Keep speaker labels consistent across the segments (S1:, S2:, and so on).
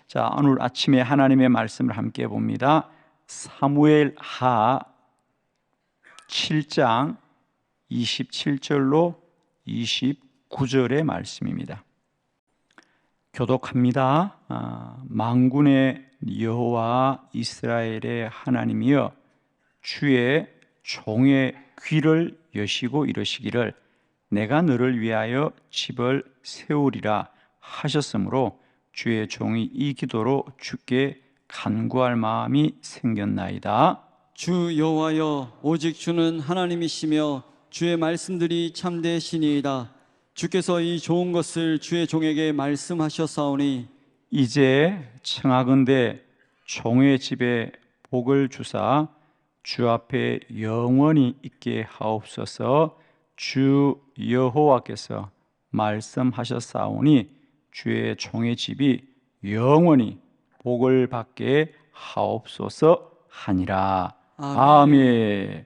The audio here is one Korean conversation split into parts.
S1: 자, 오늘 아침에 하나님의 말씀을 함께 봅니다. 사무엘하 7장 27절로 29절의 말씀입니다. 교독합니다. 만군의 여호와 이스라엘의 하나님이여, 주의 종의 귀를 여시고 이르시기를 내가 너를 위하여 집을 세우리라 하셨으므로 주의 종이 이 기도로 주께 간구할 마음이 생겼나이다.
S2: 주 여호와여, 오직 주는 하나님이시며 주의 말씀들이 참되시니이다. 주께서 이 좋은 것을 주의 종에게 말씀하셨사오니
S1: 이제 청하건대 종의 집에 복을 주사 주 앞에 영원히 있게 하옵소서. 주 여호와께서 말씀하셨사오니 주의 종의 집이 영원히 복을 받게 하옵소서 하니라. 아멘.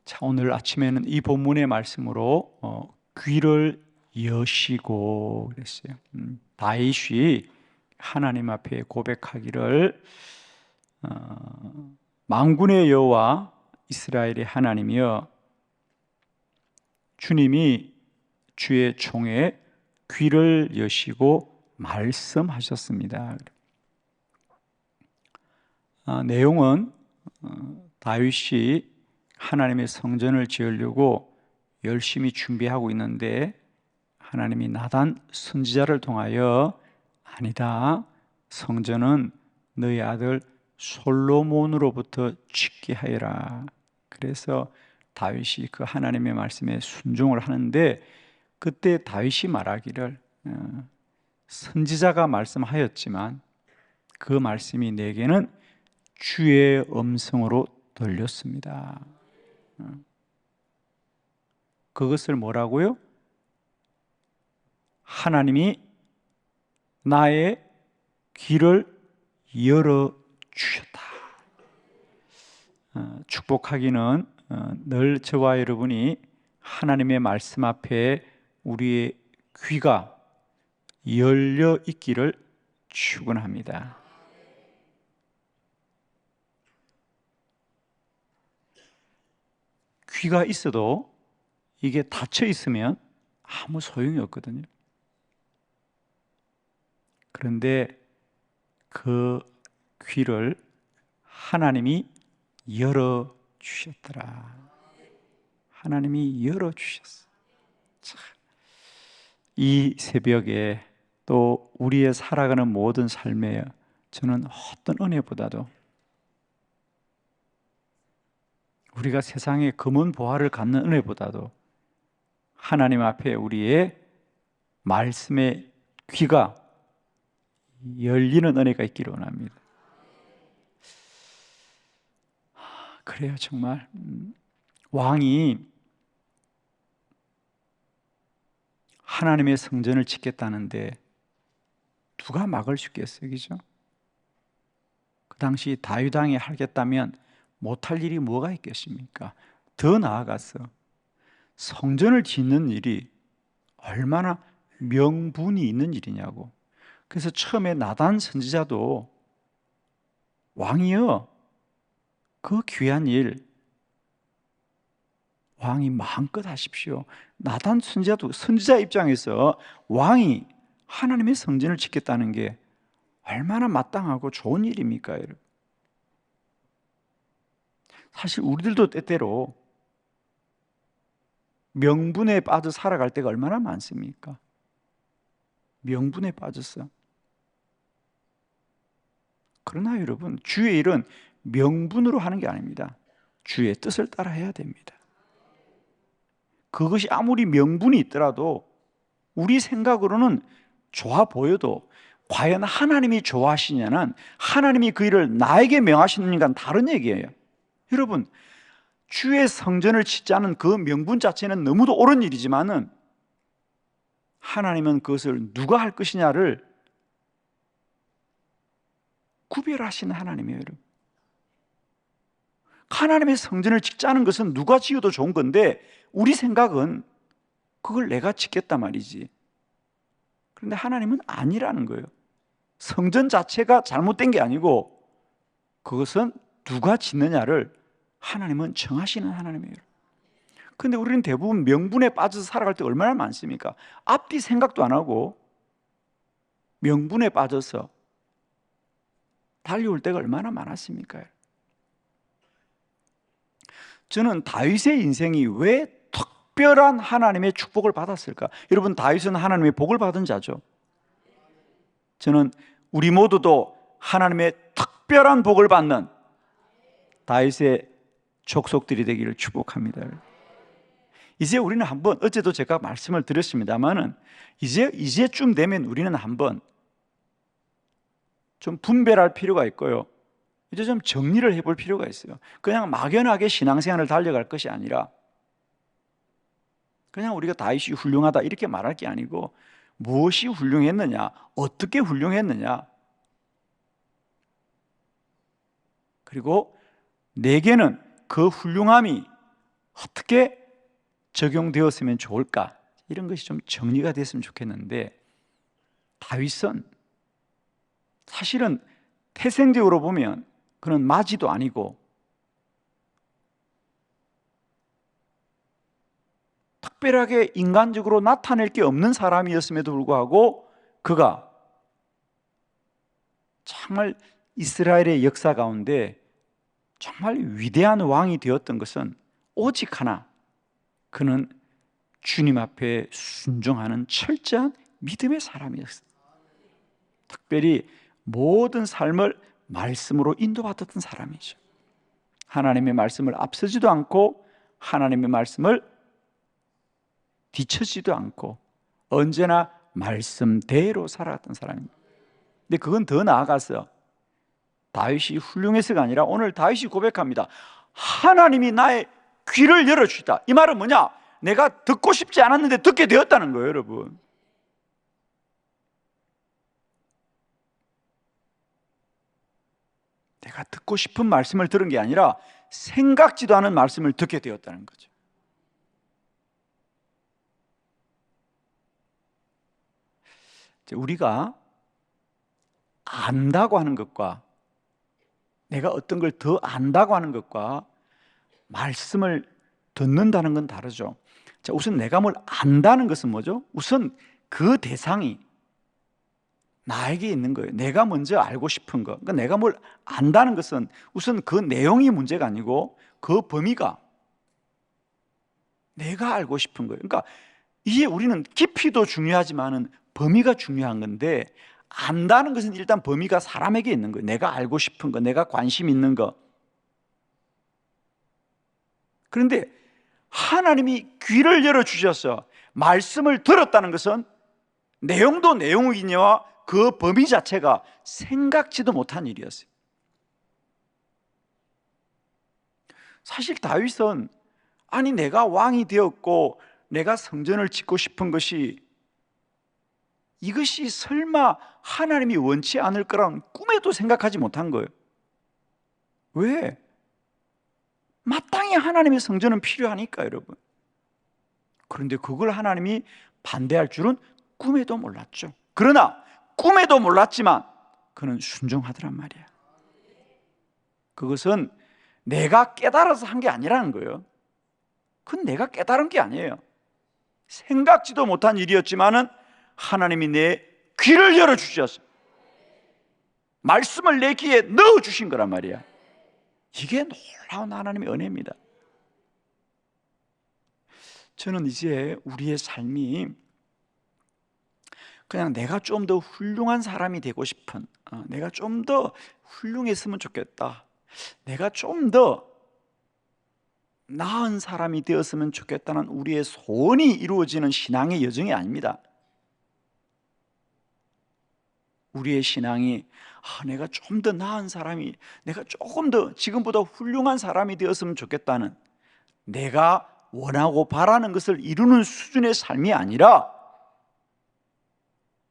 S1: 자, 오늘 아침에는 이 본문의 말씀으로 귀를 여시고 그랬어요. 다윗이 하나님 앞에 고백하기를 만군의 여호와 이스라엘의 하나님이여, 주님이 주의 종의 귀를 여시고 말씀하셨습니다. 내용은 다윗이 하나님의 성전을 지으려고 열심히 준비하고 있는데 하나님이 나단 선지자를 통하여 아니다, 성전은 너희 아들 솔로몬으로부터 짓게 하여라. 그래서 다윗이 그 하나님의 말씀에 순종을 하는데, 그때 다윗이 말하기를 선지자가 말씀하였지만 그 말씀이 내게는 주의 음성으로 들렸습니다. 그것을 뭐라고요? 하나님이 나의 귀를 열어주셨다. 축복하기는 늘 저와 여러분이 하나님의 말씀 앞에 우리의 귀가 열려 있기를 축원합니다. 귀가 있어도 이게 닫혀 있으면 아무 소용이 없거든요. 그런데 그 귀를 하나님이 열어주셨더라. 하나님이 열어주셨어. 이 새벽에 또 우리의 살아가는 모든 삶에 저는 어떤 은혜보다도 우리가 세상에 금은 보화를 갖는 은혜보다도 하나님 앞에 우리의 말씀의 귀가 열리는 은혜가 있기를 원합니다. 그래요. 정말 왕이 하나님의 성전을 짓겠다는데 누가 막을 수 있겠어요? 그죠? 그 당시 다윗 왕이 하겠다면 못할 일이 뭐가 있겠습니까? 더 나아가서 성전을 짓는 일이 얼마나 명분이 있는 일이냐고. 그래서 처음에 나단 선지자도 왕이여, 그 귀한 일 왕이 마음껏 하십시오. 나단 선지자도 선지자 입장에서 왕이 하나님의 성전을 짓겠다는 게 얼마나 마땅하고 좋은 일입니까, 여러분? 사실 우리들도 때때로 명분에 빠져 살아갈 때가 얼마나 많습니까? 명분에 빠졌어. 그러나 여러분, 주의 일은 명분으로 하는 게 아닙니다. 주의 뜻을 따라 해야 됩니다. 그것이 아무리 명분이 있더라도 우리 생각으로는 좋아 보여도 과연 하나님이 좋아하시냐는, 하나님이 그 일을 나에게 명하시는가는 다른 얘기예요. 여러분, 주의 성전을 짓자는 그 명분 자체는 너무도 옳은 일이지만은 하나님은 그것을 누가 할 것이냐를 구별하시는 하나님이에요, 여러분. 하나님의 성전을 짓자는 것은 누가 지어도 좋은 건데 우리 생각은 그걸 내가 짓겠단 말이지. 그런데 하나님은 아니라는 거예요. 성전 자체가 잘못된 게 아니고 그것은 누가 짓느냐를 하나님은 정하시는 하나님이에요. 근데 우리는 대부분 명분에 빠져서 살아갈 때 얼마나 많습니까? 앞뒤 생각도 안 하고 명분에 빠져서 달려올 때가 얼마나 많았습니까? 저는 다윗의 인생이 왜 특별한 하나님의 축복을 받았을까? 여러분, 다윗은 하나님의 복을 받은 자죠. 저는 우리 모두도 하나님의 특별한 복을 받는 다윗의 족속들이 되기를 축복합니다. 이제 우리는 한번, 어제도 제가 말씀을 드렸습니다만은 이제쯤 되면 우리는 한번 좀 분별할 필요가 있고요. 이제 좀 정리를 해볼 필요가 있어요. 그냥 막연하게 신앙생활을 달려갈 것이 아니라 그냥 우리가 다윗이 훌륭하다 이렇게 말할 게 아니고 무엇이 훌륭했느냐, 어떻게 훌륭했느냐, 그리고 내게는 그 훌륭함이 어떻게 적용되었으면 좋을까, 이런 것이 좀 정리가 됐으면 좋겠는데, 다윗은 사실은 태생적으로 보면 그는 마지도 아니고 특별하게 인간적으로 나타낼 게 없는 사람이었음에도 불구하고 그가 정말 이스라엘의 역사 가운데 정말 위대한 왕이 되었던 것은 오직 하나, 그는 주님 앞에 순종하는 철저한 믿음의 사람이었어요. 특별히 모든 삶을 말씀으로 인도받았던 사람이죠. 하나님의 말씀을 앞서지도 않고 하나님의 말씀을 뒤처지도 않고 언제나 말씀대로 살아갔던 사람입니다. 근데 그건 더 나아가서 다윗이 훌륭해서가 아니라 오늘 다윗이 고백합니다. 하나님이 나의 귀를 열어주시다. 이 말은 뭐냐? 내가 듣고 싶지 않았는데 듣게 되었다는 거예요, 여러분. 내가 듣고 싶은 말씀을 들은 게 아니라 생각지도 않은 말씀을 듣게 되었다는 거죠. 우리가 안다고 하는 것과 내가 어떤 걸 더 안다고 하는 것과 말씀을 듣는다는 건 다르죠. 자, 우선 내가 뭘 안다는 것은 뭐죠? 우선 그 대상이 나에게 있는 거예요. 내가 먼저 알고 싶은 거. 그러니까 내가 뭘 안다는 것은 우선 그 내용이 문제가 아니고 그 범위가 내가 알고 싶은 거예요. 그러니까 이게 우리는 깊이도 중요하지만은 범위가 중요한 건데, 안다는 것은 일단 범위가 사람에게 있는 거예요. 내가 알고 싶은 거, 내가 관심 있는 거. 그런데 하나님이 귀를 열어주셔서 말씀을 들었다는 것은 내용도 내용이니와 그 범위 자체가 생각지도 못한 일이었어요. 사실 다윗은 아니 내가 왕이 되었고 내가 성전을 짓고 싶은 것이 이것이 설마 하나님이 원치 않을 거라는 꿈에도 생각하지 못한 거예요. 왜? 마땅히 하나님의 성전은 필요하니까, 여러분. 그런데 그걸 하나님이 반대할 줄은 꿈에도 몰랐죠. 그러나 꿈에도 몰랐지만 그는 순종하더란 말이야. 그것은 내가 깨달아서 한 게 아니라는 거예요. 그건 내가 깨달은 게 아니에요. 생각지도 못한 일이었지만은 하나님이 내 귀를 열어주셨어요. 말씀을 내 귀에 넣어주신 거란 말이야. 이게 놀라운 하나님의 은혜입니다. 저는 이제 우리의 삶이 그냥 내가 좀 더 훌륭한 사람이 되고 싶은, 내가 좀 더 훌륭했으면 좋겠다, 내가 좀 더 나은 사람이 되었으면 좋겠다는 우리의 소원이 이루어지는 신앙의 여정이 아닙니다. 우리의 신앙이 내가 좀 더 나은 사람이, 내가 조금 더 지금보다 훌륭한 사람이 되었으면 좋겠다는, 내가 원하고 바라는 것을 이루는 수준의 삶이 아니라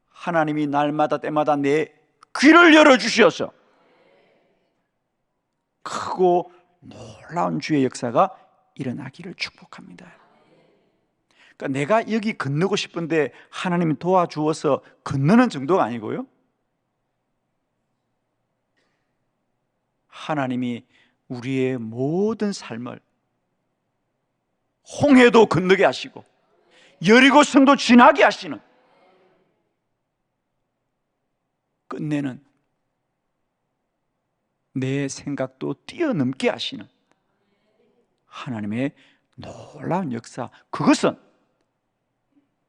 S1: 하나님이 날마다 때마다 내 귀를 열어주셔서 크고 놀라운 주의 역사가 일어나기를 축복합니다. 그러니까 내가 여기 건너고 싶은데 하나님이 도와주어서 건너는 정도가 아니고요, 하나님이 우리의 모든 삶을 홍해도 건너게 하시고 여리고성도 지나게 하시는, 끝내는 내 생각도 뛰어넘게 하시는 하나님의 놀라운 역사, 그것은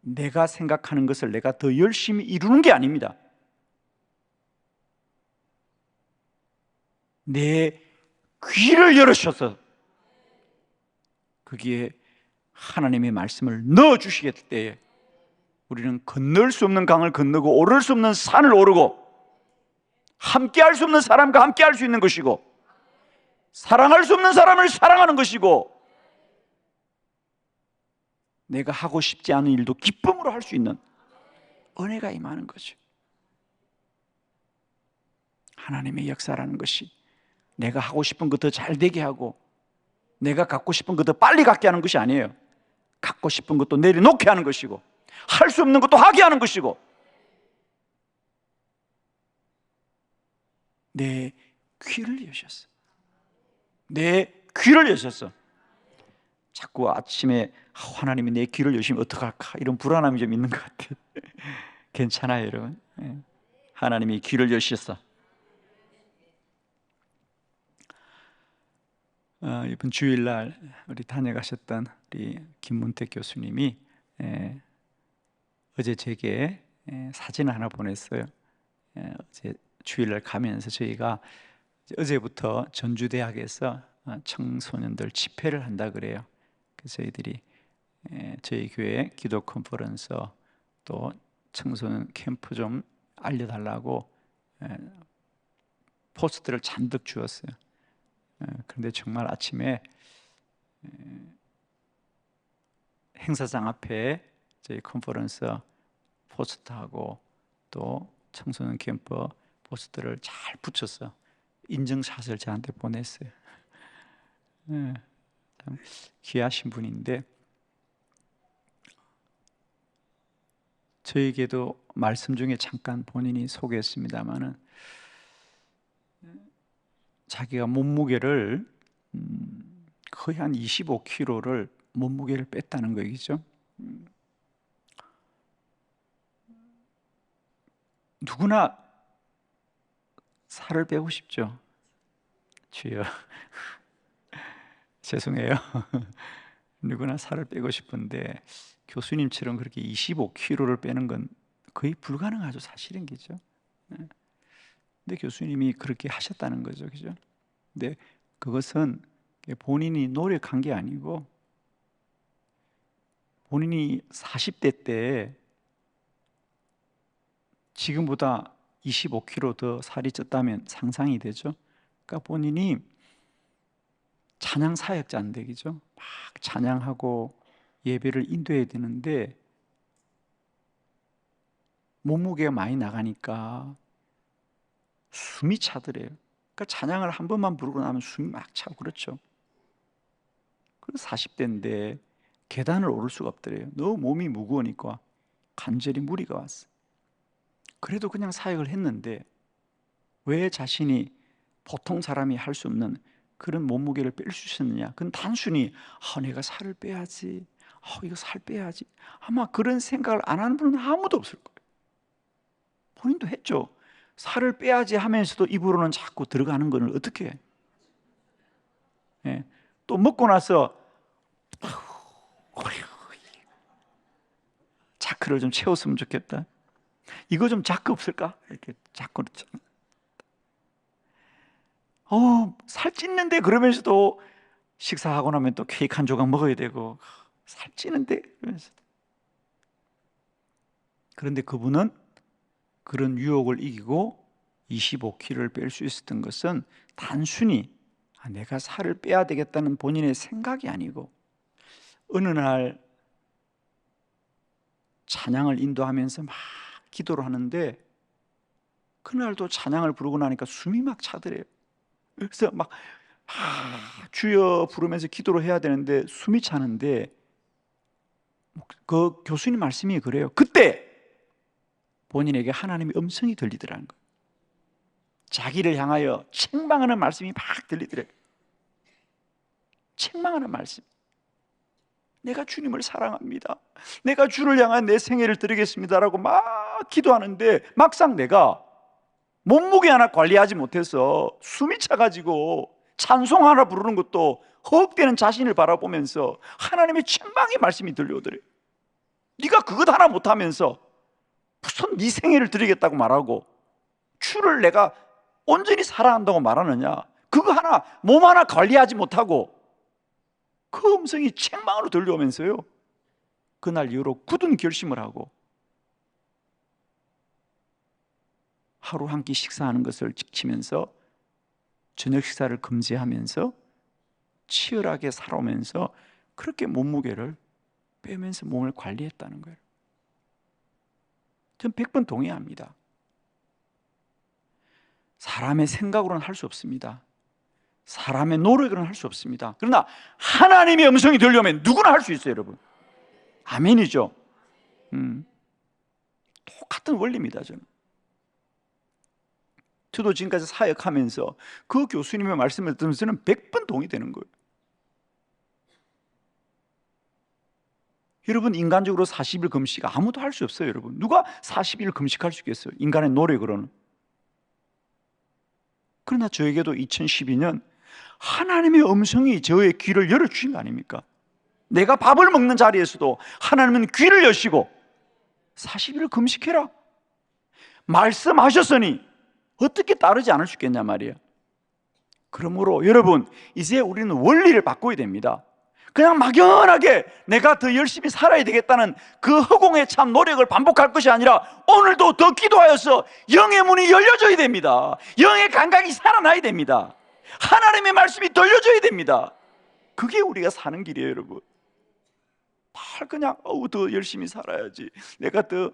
S1: 내가 생각하는 것을 내가 더 열심히 이루는 게 아닙니다. 내 귀를 열으셔서 거기에 하나님의 말씀을 넣어주시겠을 때에 우리는 건널 수 없는 강을 건너고 오를 수 없는 산을 오르고 함께 할 수 없는 사람과 함께 할 수 있는 것이고 사랑할 수 없는 사람을 사랑하는 것이고 내가 하고 싶지 않은 일도 기쁨으로 할 수 있는 은혜가 임하는 거죠. 하나님의 역사라는 것이 내가 하고 싶은 것 더 잘 되게 하고 내가 갖고 싶은 것 더 빨리 갖게 하는 것이 아니에요. 갖고 싶은 것도 내려놓게 하는 것이고 할 수 없는 것도 하게 하는 것이고 내 귀를 여셨어. 내 귀를 여셨어. 자꾸 아침에 하나님이 내 귀를 여시면 어떡할까 이런 불안함이 좀 있는 것 같아요. 괜찮아요 여러분. 하나님이 귀를 여셨어. 이번 주일날 우리 다녀가셨던 우리 김문택 교수님이 어제 제게 사진 하나 보냈어요. 어제 주일날 가면서 저희가 어제부터 전주대학에서 청소년들 집회를 한다 그래요. 그래서 저희들이 저희 교회 기도 컨퍼런스 또 청소년 캠프 좀 알려달라고 포스트를 잔뜩 주었어요. 그런데 정말 아침에 행사장 앞에 저희 컨퍼런스 포스터하고 또 청소년 캠프 포스터를 잘 붙여서 인증샷을 저한테 보냈어요. 참 귀하신 분인데 저에게도 말씀 중에 잠깐 본인이 소개했습니다마는 자기가 몸무게를 거의 한 25kg를 몸무게를 뺐다는 거겠죠. 누구나 살을 빼고 싶죠. 주여 죄송해요. 누구나 살을 빼고 싶은데 교수님처럼 그렇게 25kg를 빼는 건 거의 불가능하죠. 사실인 거죠. 근데 교수님이 그렇게 하셨다는 거죠. 그죠? 근데 그것은 본인이 노력한 게 아니고 본인이 40대 때 지금보다 25kg 더 살이 쪘다면 상상이 되죠. 그러니까 본인이 찬양 사역자인데 그죠? 막 찬양하고 예배를 인도해야 되는데 몸무게가 많이 나가니까 숨이 차더래요. 그러니까 찬양을 한 번만 부르고 나면 숨이 막 차고 그렇죠. 그래서 40대인데 계단을 오를 수가 없더래요. 너무 몸이 무거우니까 간절히 무리가 왔어. 그래도 그냥 사역을 했는데 왜 자신이 보통 사람이 할 수 없는 그런 몸무게를 뺄 수 있었느냐? 그건 단순히 내가 살을 빼야지. 이거 살 빼야지. 아마 그런 생각을 안 하는 분은 아무도 없을 거예요. 본인도 했죠. 살을 빼야지 하면서도 입으로는 자꾸 들어가는 걸 어떻게 해? 또 먹고 나서 자크를 좀 채웠으면 좋겠다. 이거 좀 자크 없을까? 이렇게 자꾸 살찌는데 그러면서도 식사하고 나면 또 케이크 한 조각 먹어야 되고 살찌는데 그러면서 그런데 그분은 그런 유혹을 이기고 25kg를 뺄 수 있었던 것은 단순히 내가 살을 빼야 되겠다는 본인의 생각이 아니고 어느 날 찬양을 인도하면서 막 기도를 하는데 그날도 찬양을 부르고 나니까 숨이 막 차더래요. 그래서 막 주여 부르면서 기도를 해야 되는데 숨이 차는데 그 교수님 말씀이 그래요. 그때 본인에게 하나님의 음성이 들리더라는 거예요. 자기를 향하여 책망하는 말씀이 막 들리더래요. 책망하는 말씀. 내가 주님을 사랑합니다, 내가 주를 향한 내 생애를 드리겠습니다라고 막 기도하는데 막상 내가 몸무게 하나 관리하지 못해서 숨이 차가지고 찬송 하나 부르는 것도 허업되는 자신을 바라보면서 하나님의 책망의 말씀이 들려오더래요. 네가 그것 하나 못하면서 무슨 네 생애를 드리겠다고 말하고 주를 내가 온전히 사랑한다고 말하느냐, 그거 하나 몸 하나 관리하지 못하고. 그 음성이 책망으로 들려오면서요, 그날 이후로 굳은 결심을 하고 하루 한 끼 식사하는 것을 지키면서 저녁 식사를 금지하면서 치열하게 살아오면서 그렇게 몸무게를 빼면서 몸을 관리했다는 거예요. 전 100번 동의합니다. 사람의 생각으로는 할 수 없습니다. 사람의 노력으로는 할 수 없습니다. 그러나 하나님의 음성이 들려오면 누구나 할 수 있어요, 여러분. 아멘이죠. 똑같은 원리입니다, 저는. 저도 지금까지 사역하면서 그 교수님의 말씀을 들으면서는 100번 동의되는 거예요. 여러분, 인간적으로 40일 금식 아무도 할 수 없어요, 여러분. 누가 40일 금식할 수 있겠어요, 인간의 노력으로는. 그러나 저에게도 2012년 하나님의 음성이 저의 귀를 열어주신 거 아닙니까? 내가 밥을 먹는 자리에서도 하나님은 귀를 여시고 40일을 금식해라 말씀하셨으니 어떻게 따르지 않을 수 있겠냐 말이에요. 그러므로 여러분, 이제 우리는 원리를 바꿔야 됩니다. 그냥 막연하게 내가 더 열심히 살아야 되겠다는 그 허공에 찬 노력을 반복할 것이 아니라 오늘도 더 기도하여서 영의 문이 열려져야 됩니다. 영의 감각이 살아나야 됩니다. 하나님의 말씀이 들려져야 됩니다. 그게 우리가 사는 길이에요, 여러분. 그냥 더 열심히 살아야지, 내가 더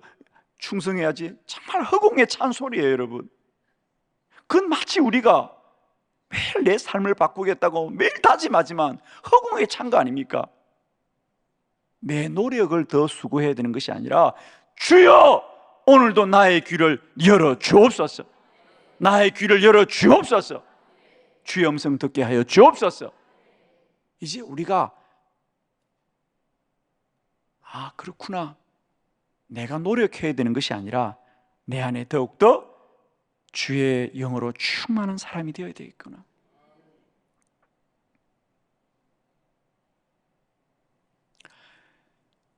S1: 충성해야지, 정말 허공에 찬 소리예요, 여러분. 그건 마치 우리가 매일 내 삶을 바꾸겠다고 매일 다짐하지만 허공에 찬 거 아닙니까? 내 노력을 더 수고해야 되는 것이 아니라 주여 오늘도 나의 귀를 열어 주옵소서, 나의 귀를 열어 주옵소서, 주의 음성 듣게 하여 주옵소서. 이제 우리가 그렇구나, 내가 노력해야 되는 것이 아니라 내 안에 더욱더 주의 영으로 충만한 사람이 되어야 되겠구나.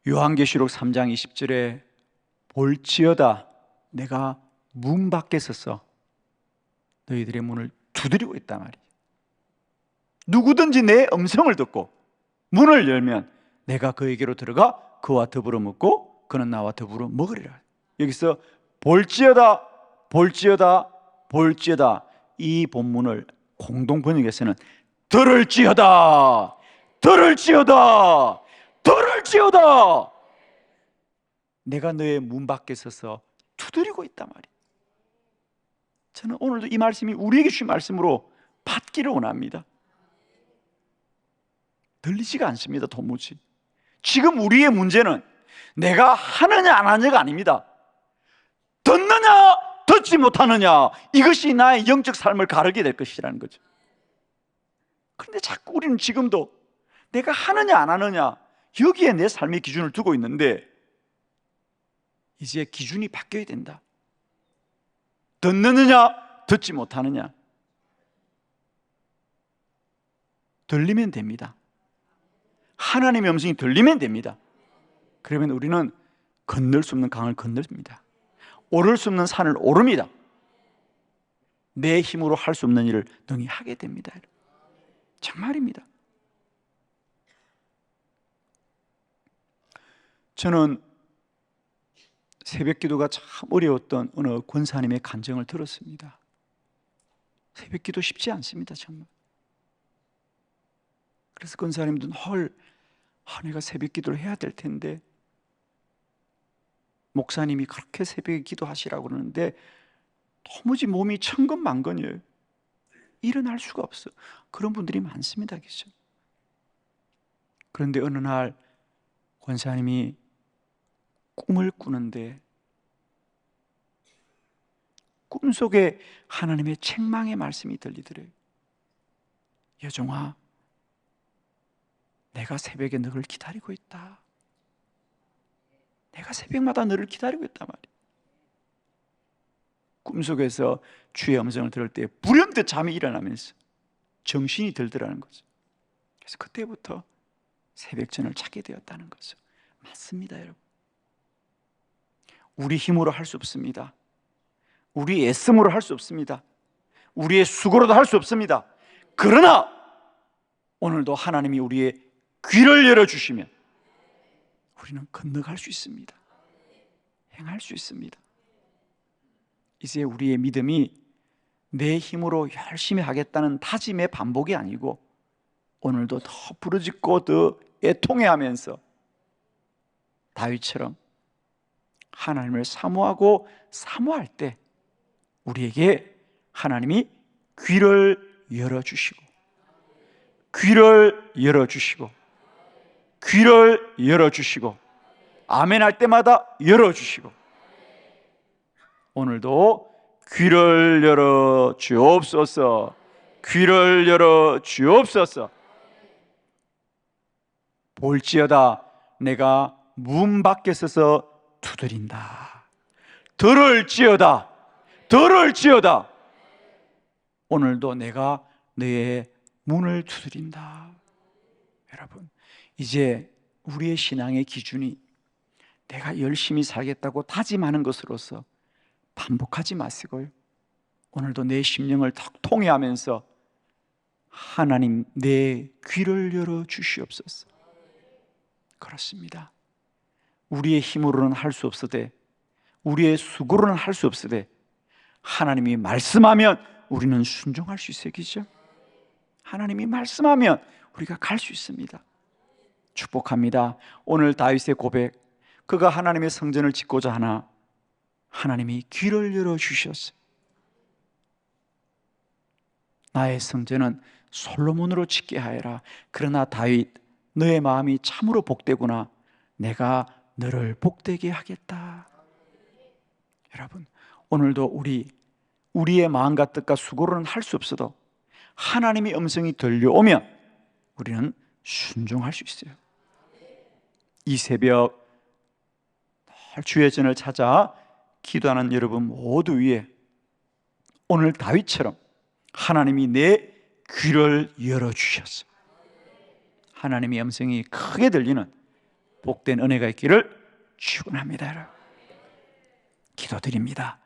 S1: 요한계시록 3장 20절에 볼지어다 내가 문 밖에 서서 너희들의 문을 두드리고 있단 말이에요. 누구든지 내 음성을 듣고 문을 열면 내가 그에게로 들어가 그와 더불어 먹고 그는 나와 더불어 먹으리라. 여기서 볼지어다, 볼지어다, 볼지어다, 이 본문을 공동 번역에서는 들을지어다, 들을지어다, 들을지어다, 내가 너의 문 밖에 서서 두드리고 있단 말이에요. 저는 오늘도 이 말씀이 우리에게 주신 말씀으로 받기를 원합니다. 들리지가 않습니다, 도무지. 지금 우리의 문제는 내가 하느냐 안 하느냐가 아닙니다. 듣느냐 듣지 못하느냐, 이것이 나의 영적 삶을 가르게 될 것이라는 거죠. 그런데 자꾸 우리는 지금도 내가 하느냐 안 하느냐 여기에 내 삶의 기준을 두고 있는데 이제 기준이 바뀌어야 된다. 듣느냐 듣지 못하느냐. 들리면 됩니다. 하나님의 음성이 들리면 됩니다. 그러면 우리는 건널 수 없는 강을 건너립니다. 오를 수 없는 산을 오릅니다. 내 힘으로 할 수 없는 일을 능히 하게 됩니다. 정말입니다. 저는 새벽 기도가 참 어려웠던 어느 권사님의 간증을 들었습니다. 새벽 기도 쉽지 않습니다, 정말. 그래서 권사님도 내가 새벽 기도를 해야 될 텐데, 목사님이 그렇게 새벽에 기도하시라고 그러는데 도무지 몸이 천근만근이에요. 일어날 수가 없어. 그런 분들이 많습니다, 그죠? 그런데 어느 날 권사님이 꿈을 꾸는데 꿈속에 하나님의 책망의 말씀이 들리더래요. 여종아, 내가 새벽에 너를 기다리고 있다. 내가 새벽마다 너를 기다리고 있단 말이에요. 꿈속에서 주의 음성을 들을 때 불현듯 잠이 일어나면서 정신이 들더라는 거죠. 그래서 그때부터 새벽전을 찾게 되었다는 거죠. 맞습니다, 여러분. 우리 힘으로 할 수 없습니다. 우리 애씀으로 할 수 없습니다. 우리의 수고로도 할 수 없습니다. 그러나 오늘도 하나님이 우리의 귀를 열어주시면 우리는 건너갈 수 있습니다. 행할 수 있습니다. 이제 우리의 믿음이 내 힘으로 열심히 하겠다는 다짐의 반복이 아니고 오늘도 더 부르짖고 더 애통해하면서 다윗처럼 하나님을 사모하고 사모할 때 우리에게 하나님이 귀를 열어주시고 귀를 열어주시고 귀를 열어주시고 아멘 할 때마다 열어주시고 오늘도 귀를 열어 주옵소서. 귀를 열어 주옵소서. 볼지어다 내가 문 밖에 서서 두드린다. 들을지어다 들을지어다 오늘도 내가 너의 문을 두드린다. 여러분, 이제 우리의 신앙의 기준이 내가 열심히 살겠다고 다짐하는 것으로서 반복하지 마시고요, 오늘도 내 심령을 탁 통해하면서 하나님 내 귀를 열어 주시옵소서. 그렇습니다. 우리의 힘으로는 할 수 없으되 우리의 수고로는 할 수 없으되 하나님이 말씀하면 우리는 순종할 수 있어야겠죠. 하나님이 말씀하면 우리가 갈 수 있습니다. 축복합니다. 오늘 다윗의 고백, 그가 하나님의 성전을 짓고자 하나 하나님이 귀를 열어 주셨어요. 나의 성전은 솔로몬으로 짓게 하여라. 그러나 다윗, 너의 마음이 참으로 복되구나. 내가 너를 복되게 하겠다. 여러분, 오늘도 우리의 마음과 뜻과 수고로는 할 수 없어도 하나님의 음성이 들려오면 우리는 순종할 수 있어요. 이 새벽 주의 전을 찾아 기도하는 여러분 모두 위에 오늘 다윗처럼 하나님이 내 귀를 열어주셨어요. 하나님의 음성이 크게 들리는 복된 은혜가 있기를 축원합니다. 기도드립니다.